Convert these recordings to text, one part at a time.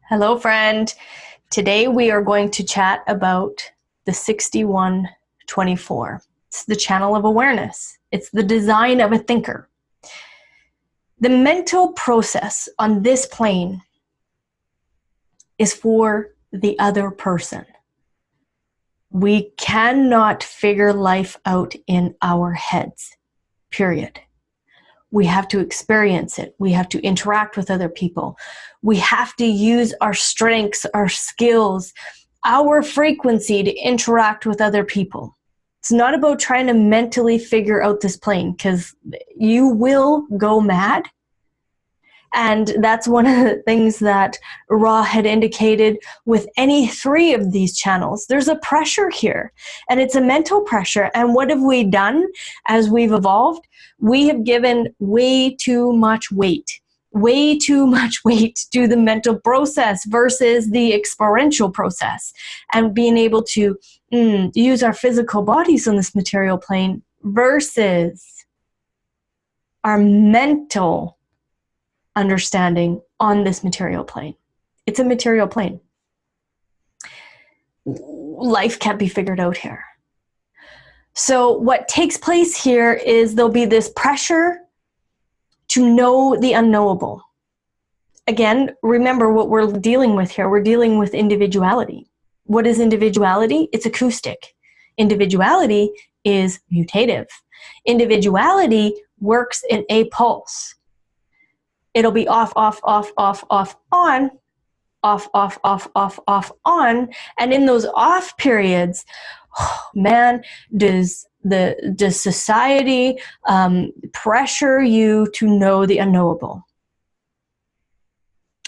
Hello, friend. Today we are going to chat about the 6124. It's the channel of awareness. It's the design of a thinker. The mental process on this plane is for the other person. We cannot figure life out in our heads, period. We have to experience it. We have to interact with other people. We have to use our strengths, our skills, our frequency to interact with other people. It's not about trying to mentally figure out this plane, because you will go mad. And that's one of the things that Ra had indicated with any three of these channels. There's a pressure here, and it's a mental pressure. And what have we done as we've evolved? We have given way too much weight to the mental process versus the experiential process, and being able to use our physical bodies on this material plane versus our mental understanding on this material plane. It's a material plane. Life can't be figured out here. So what takes place here is there'll be this pressure to know the unknowable. Again, remember what we're dealing with here. We're dealing with individuality. What is individuality? It's acoustic. Individuality is mutative. Individuality works in a pulse. It'll be off, off, off, off, off, on, off, off, off, off, off, on. And in those off periods, oh, man, does society pressure you to know the unknowable?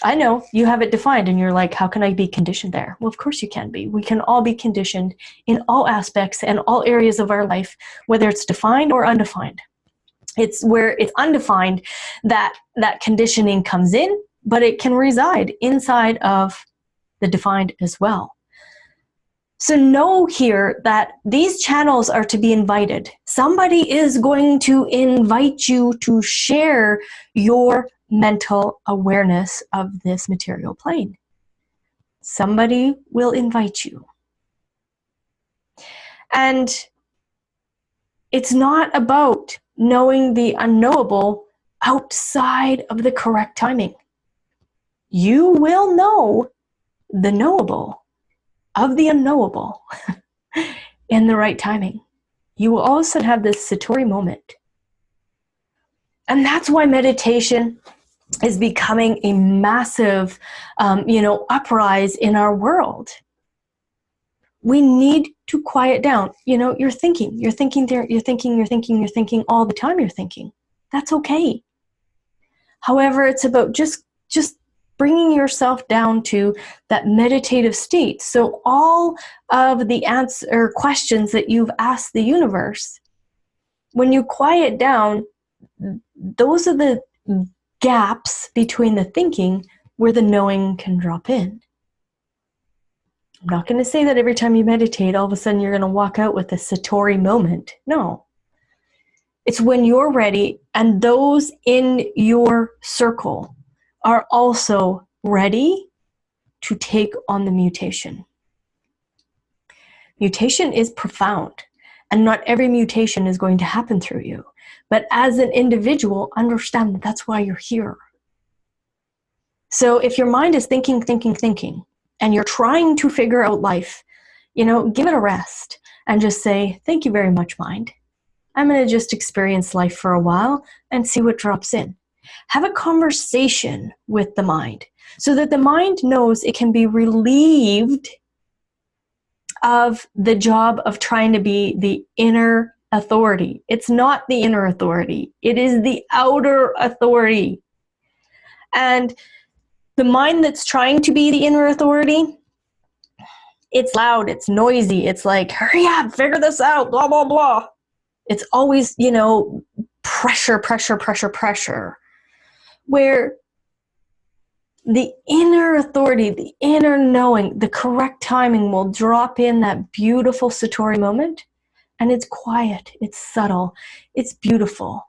I know you have it defined and you're like, how can I be conditioned there? Well, of course you can be. We can all be conditioned in all aspects and all areas of our life, whether it's defined or undefined. It's where it's undefined that conditioning comes in, but it can reside inside of the defined as well. So know here that these channels are to be invited. Somebody is going to invite you to share your mental awareness of this material plane. Somebody will invite you. And it's not about knowing the unknowable outside of the correct timing. You will know the knowable of the unknowable in the right timing. You will all of a sudden have this Satori moment. And that's why meditation is becoming a massive, uprise in our world. We need to quiet down. You're thinking there, you're thinking all the time, you're thinking. That's okay. However, it's about just bringing yourself down to that meditative state. So all of the questions that you've asked the universe, when you quiet down, those are the gaps between the thinking where the knowing can drop in. I'm not going to say that every time you meditate, all of a sudden you're going to walk out with a Satori moment. No. It's when you're ready and those in your circle are also ready to take on the mutation. Mutation is profound, and not every mutation is going to happen through you. But as an individual, understand that that's why you're here. So if your mind is thinking, and you're trying to figure out life, give it a rest and just say, thank you very much, mind. I'm going to just experience life for a while and see what drops in. Have a conversation with the mind so that the mind knows it can be relieved of the job of trying to be the inner authority. It's not the inner authority. It is the outer authority. And the mind that's trying to be the inner authority, it's loud, it's noisy, it's like, hurry up, figure this out, blah, blah, blah. It's always, pressure. Where the inner authority, the inner knowing, the correct timing will drop in that beautiful Satori moment. And it's quiet, it's subtle, it's beautiful.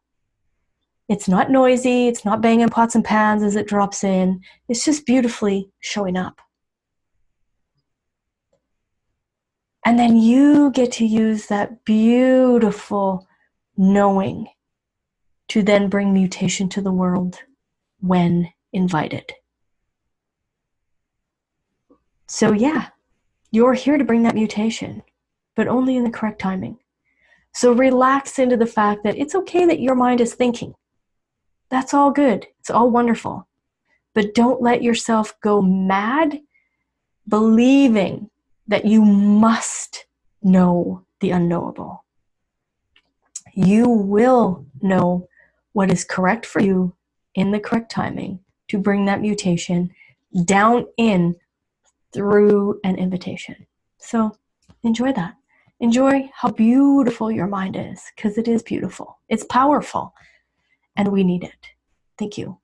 It's not noisy. It's not banging pots and pans as it drops in. It's just beautifully showing up. And then you get to use that beautiful knowing to then bring mutation to the world when invited. So yeah, you're here to bring that mutation, but only in the correct timing. So relax into the fact that it's okay that your mind is thinking. That's all good. It's all wonderful. But don't let yourself go mad believing that you must know the unknowable. You will know what is correct for you in the correct timing to bring that mutation down in through an invitation. So enjoy that. Enjoy how beautiful your mind is, because it is beautiful. It's powerful, and we need it. Thank you.